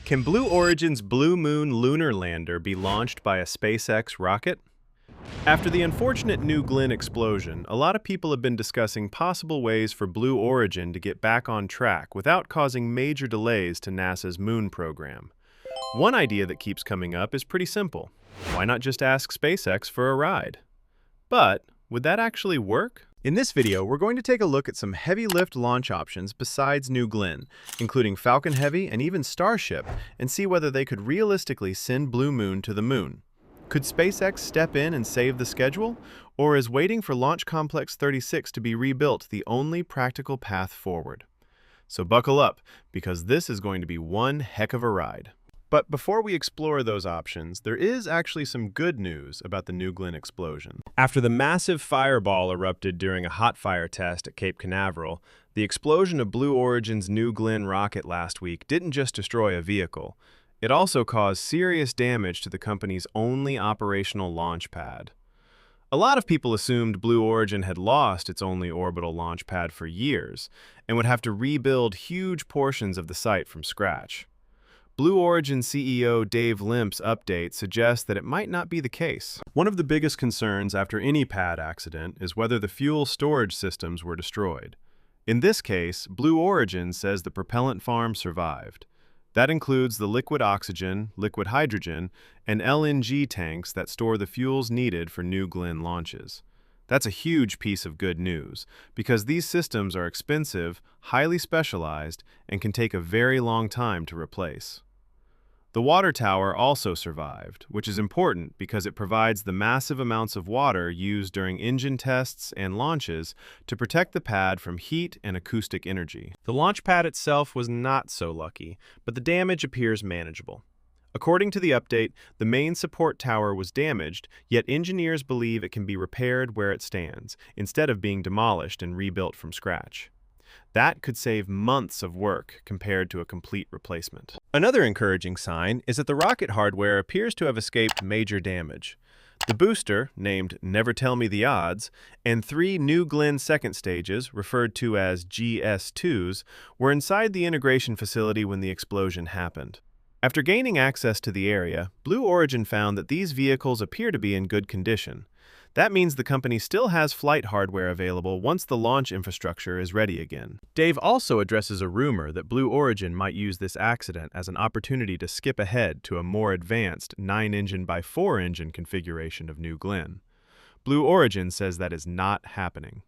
Can Blue Origin's Blue Moon lunar lander be launched by a SpaceX rocket? After the unfortunate NewGlenn explosion, a lot of people have been discussing possible ways for Blue Origin to get back on track without causing major delays to NASA's moon program. One idea that keeps coming up is pretty simple. Why not just ask SpaceX for a ride? But would that actually work? In this video, we're going to take a look at some heavy lift launch options besides NewGlenn, including Falcon Heavy and even Starship, and see whether they could realistically send Blue Moon to the moon. Could SpaceX step in and save the schedule? Or is waiting for Launch Complex 36 to be rebuilt the only practical path forward? So buckle up, because this is going to be one heck of a ride. But before we explore those options, there is actually some good news about the NewGlenn explosion. After the massive fireball erupted during a hot fire test at Cape Canaveral, the explosion of Blue Origin's NewGlenn rocket last week didn't just destroy a vehicle. It also caused serious damage to the company's only operational launch pad. A lot of people assumed Blue Origin had lost its only orbital launch pad for years and would have to rebuild huge portions of the site from scratch. Blue Origin CEO Dave Limp's update suggests that it might not be the case. One of the biggest concerns after any pad accident is whether the fuel storage systems were destroyed. In this case, Blue Origin says the propellant farm survived. That includes the liquid oxygen, liquid hydrogen, and LNG tanks that store the fuels needed for NewGlenn launches. That's a huge piece of good news, because these systems are expensive, highly specialized, and can take a very long time to replace. The water tower also survived, which is important because it provides the massive amounts of water used during engine tests and launches to protect the pad from heat and acoustic energy. The launch pad itself was not so lucky, but the damage appears manageable. According to the update, the main support tower was damaged, yet engineers believe it can be repaired where it stands, instead of being demolished and rebuilt from scratch. That could save months of work compared to a complete replacement. Another encouraging sign is that the rocket hardware appears to have escaped major damage. The booster, named Never Tell Me the Odds, and 3 NewGlenn second stages, referred to as GS2s, were inside the integration facility when the explosion happened. After gaining access to the area, Blue Origin found that these vehicles appear to be in good condition. That means the company still has flight hardware available once the launch infrastructure is ready again. Dave also addresses a rumor that Blue Origin might use this accident as an opportunity to skip ahead to a more advanced 9-engine by 4-engine configuration of NewGlenn. Blue Origin says that is not happening.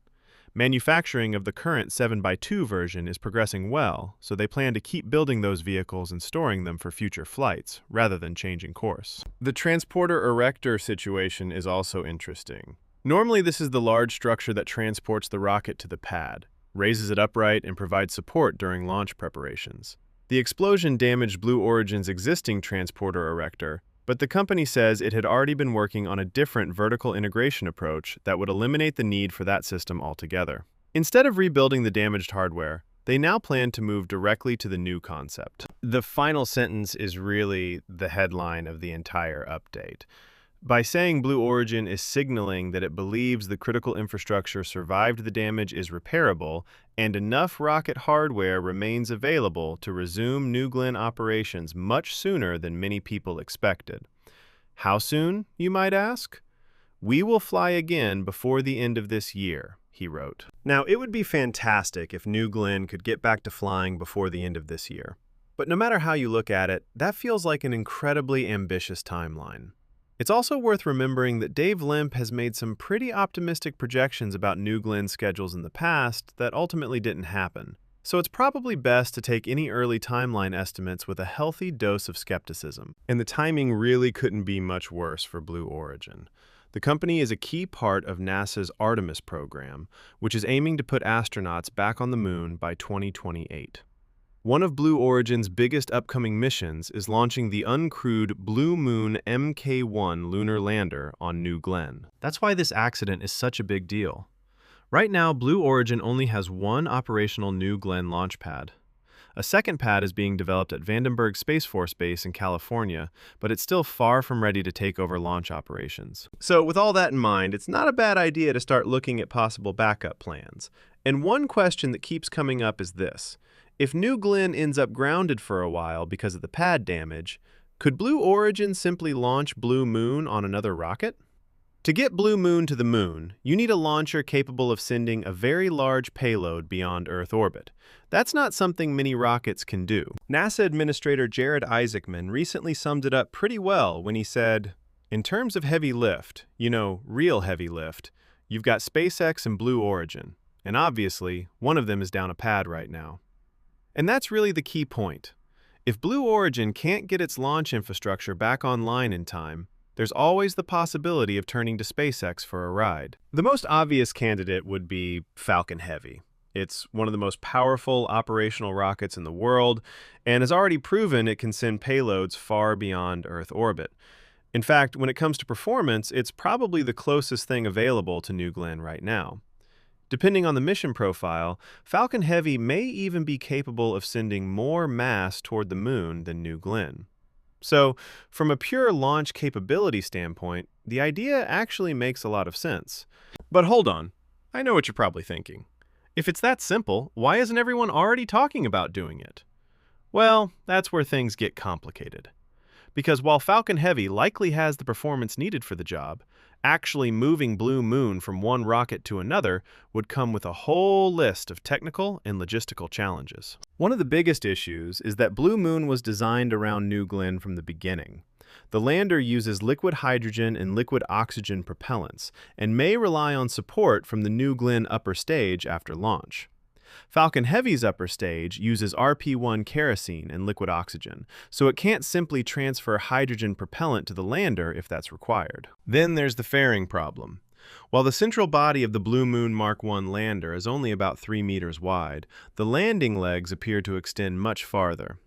Manufacturing of the current 7x2 version is progressing well, so they plan to keep building those vehicles and storing them for future flights, rather than changing course. The transporter erector situation is also interesting. Normally, this is the large structure that transports the rocket to the pad, raises it upright, and provides support during launch preparations. The explosion damaged Blue Origin's existing transporter erector, but the company says it had already been working on a different vertical integration approach that would eliminate the need for that system altogether. Instead of rebuilding the damaged hardware, they now plan to move directly to the new concept. The final sentence is really the headline of the entire update. By saying Blue Origin is signaling that it believes the critical infrastructure survived the damage is repairable, and enough rocket hardware remains available to resume NewGlenn operations much sooner than many people expected. How soon, you might ask? We will fly again before the end of this year, he wrote. Now, it would be fantastic if NewGlenn could get back to flying before the end of this year. But no matter how you look at it, that feels like an incredibly ambitious timeline. It's also worth remembering that Dave Limp has made some pretty optimistic projections about NewGlenn schedules in the past that ultimately didn't happen, so it's probably best to take any early timeline estimates with a healthy dose of skepticism. And the timing really couldn't be much worse for Blue Origin. The company is a key part of NASA's Artemis program, which is aiming to put astronauts back on the moon by 2028. One of Blue Origin's biggest upcoming missions is launching the uncrewed Blue Moon Mk1 lunar lander on NewGlenn. That's why this accident is such a big deal. Right now, Blue Origin only has one operational NewGlenn launch pad. A second pad is being developed at Vandenberg Space Force Base in California, but it's still far from ready to take over launch operations. So with all that in mind, it's not a bad idea to start looking at possible backup plans. And one question that keeps coming up is this. If NewGlenn ends up grounded for a while because of the pad damage, could Blue Origin simply launch Blue Moon on another rocket? To get Blue Moon to the Moon, you need a launcher capable of sending a very large payload beyond Earth orbit. That's not something many rockets can do. NASA Administrator Jared Isaacman recently summed it up pretty well when he said, "In terms of heavy lift, real heavy lift, you've got SpaceX and Blue Origin, and obviously, one of them is down a pad right now." And that's really the key point. If Blue Origin can't get its launch infrastructure back online in time, there's always the possibility of turning to SpaceX for a ride. The most obvious candidate would be Falcon Heavy. It's one of the most powerful operational rockets in the world, and has already proven it can send payloads far beyond Earth orbit. In fact, when it comes to performance, it's probably the closest thing available to NewGlenn right now. Depending on the mission profile, Falcon Heavy may even be capable of sending more mass toward the Moon than NewGlenn. So, from a pure launch capability standpoint, the idea actually makes a lot of sense. But hold on, I know what you're probably thinking. If it's that simple, why isn't everyone already talking about doing it? Well, that's where things get complicated. Because while Falcon Heavy likely has the performance needed for the job, actually moving Blue Moon from one rocket to another would come with a whole list of technical and logistical challenges. One of the biggest issues is that Blue Moon was designed around NewGlenn from the beginning. The lander uses liquid hydrogen and liquid oxygen propellants, and may rely on support from the NewGlenn upper stage after launch. Falcon Heavy's upper stage uses RP-1 kerosene and liquid oxygen, so it can't simply transfer hydrogen propellant to the lander if that's required. Then there's the fairing problem. While the central body of the Blue Moon Mark I lander is only about 3 meters wide, the landing legs appear to extend much farther.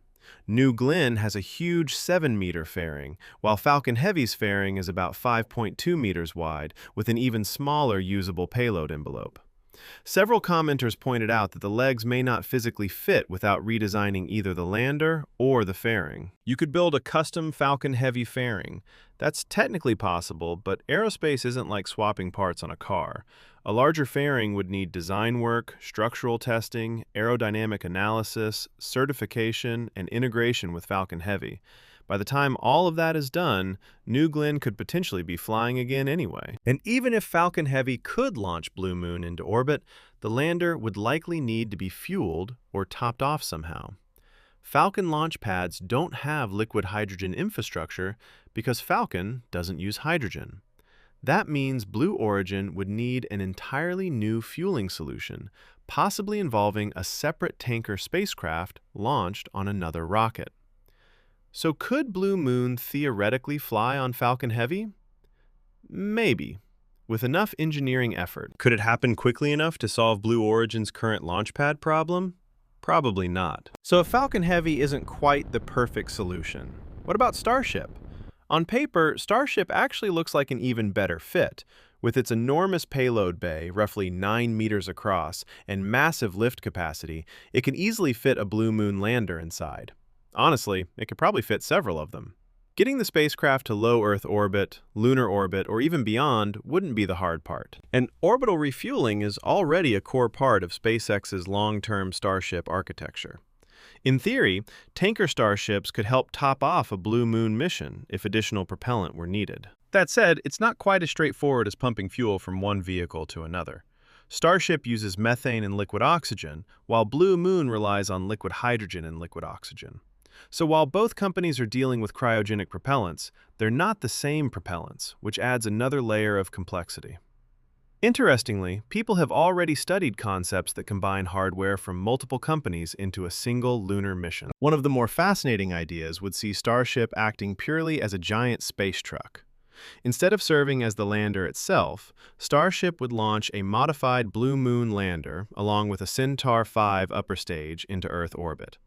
NewGlenn has a huge 7-meter fairing, while Falcon Heavy's fairing is about 5.2 meters wide, with an even smaller usable payload envelope. Several commenters pointed out that the legs may not physically fit without redesigning either the lander or the fairing. You could build a custom Falcon Heavy fairing. That's technically possible, but aerospace isn't like swapping parts on a car. A larger fairing would need design work, structural testing, aerodynamic analysis, certification, and integration with Falcon Heavy. By the time all of that is done, NewGlenn could potentially be flying again anyway. And even if Falcon Heavy could launch Blue Moon into orbit, the lander would likely need to be fueled or topped off somehow. Falcon launch pads don't have liquid hydrogen infrastructure because Falcon doesn't use hydrogen. That means Blue Origin would need an entirely new fueling solution, possibly involving a separate tanker spacecraft launched on another rocket. So could Blue Moon theoretically fly on Falcon Heavy? Maybe, with enough engineering effort. Could it happen quickly enough to solve Blue Origin's current launch pad problem? Probably not. So if Falcon Heavy isn't quite the perfect solution, what about Starship? On paper, Starship actually looks like an even better fit. With its enormous payload bay, roughly 9 meters across, and massive lift capacity, it can easily fit a Blue Moon lander inside. Honestly, it could probably fit several of them. Getting the spacecraft to low Earth orbit, lunar orbit, or even beyond wouldn't be the hard part. And orbital refueling is already a core part of SpaceX's long-term Starship architecture. In theory, tanker Starships could help top off a Blue Moon mission if additional propellant were needed. That said, it's not quite as straightforward as pumping fuel from one vehicle to another. Starship uses methane and liquid oxygen, while Blue Moon relies on liquid hydrogen and liquid oxygen. So while both companies are dealing with cryogenic propellants, they're not the same propellants, which adds another layer of complexity. Interestingly, people have already studied concepts that combine hardware from multiple companies into a single lunar mission. One of the more fascinating ideas would see Starship acting purely as a giant space truck. Instead of serving as the lander itself, Starship would launch a modified Blue Moon lander along with a Centaur 5 upper stage into Earth orbit.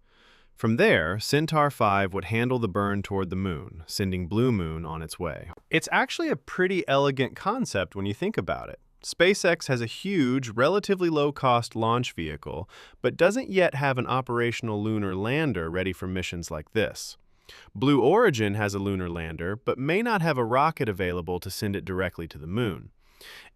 From there, Centaur 5 would handle the burn toward the Moon, sending Blue Moon on its way. It's actually a pretty elegant concept when you think about it. SpaceX has a huge, relatively low-cost launch vehicle, but doesn't yet have an operational lunar lander ready for missions like this. Blue Origin has a lunar lander, but may not have a rocket available to send it directly to the Moon.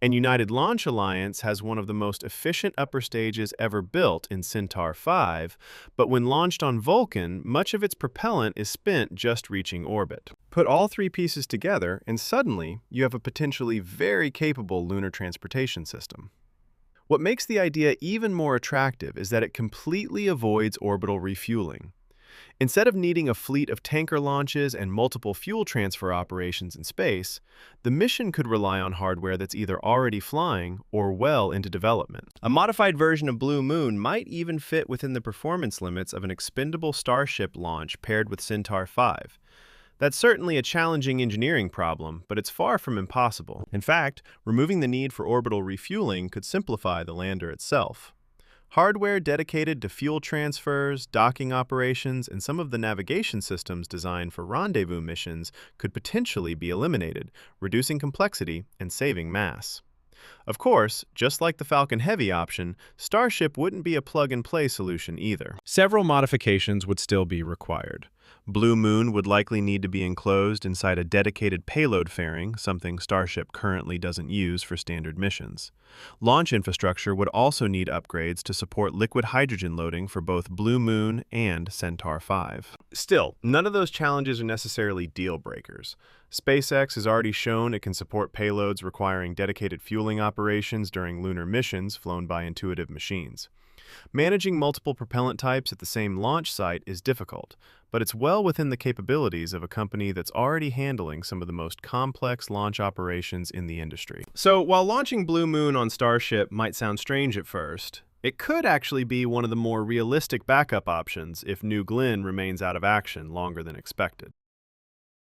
And United Launch Alliance has one of the most efficient upper stages ever built in Centaur 5, but when launched on Vulcan, much of its propellant is spent just reaching orbit. Put all three pieces together, and suddenly you have a potentially very capable lunar transportation system. What makes the idea even more attractive is that it completely avoids orbital refueling. Instead of needing a fleet of tanker launches and multiple fuel transfer operations in space, the mission could rely on hardware that's either already flying or well into development. A modified version of Blue Moon might even fit within the performance limits of an expendable Starship launch paired with Centaur 5. That's certainly a challenging engineering problem, but it's far from impossible. In fact, removing the need for orbital refueling could simplify the lander itself. Hardware dedicated to fuel transfers, docking operations, and some of the navigation systems designed for rendezvous missions could potentially be eliminated, reducing complexity and saving mass. Of course, just like the Falcon Heavy option, Starship wouldn't be a plug-and-play solution either. Several modifications would still be required. Blue Moon would likely need to be enclosed inside a dedicated payload fairing, something Starship currently doesn't use for standard missions. Launch infrastructure would also need upgrades to support liquid hydrogen loading for both Blue Moon and Centaur 5. Still, none of those challenges are necessarily deal breakers. SpaceX has already shown it can support payloads requiring dedicated fueling operations during lunar missions flown by intuitive machines. Managing multiple propellant types at the same launch site is difficult, but it's well within the capabilities of a company that's already handling some of the most complex launch operations in the industry. So, while launching Blue Moon on Starship might sound strange at first, it could actually be one of the more realistic backup options if NewGlenn remains out of action longer than expected.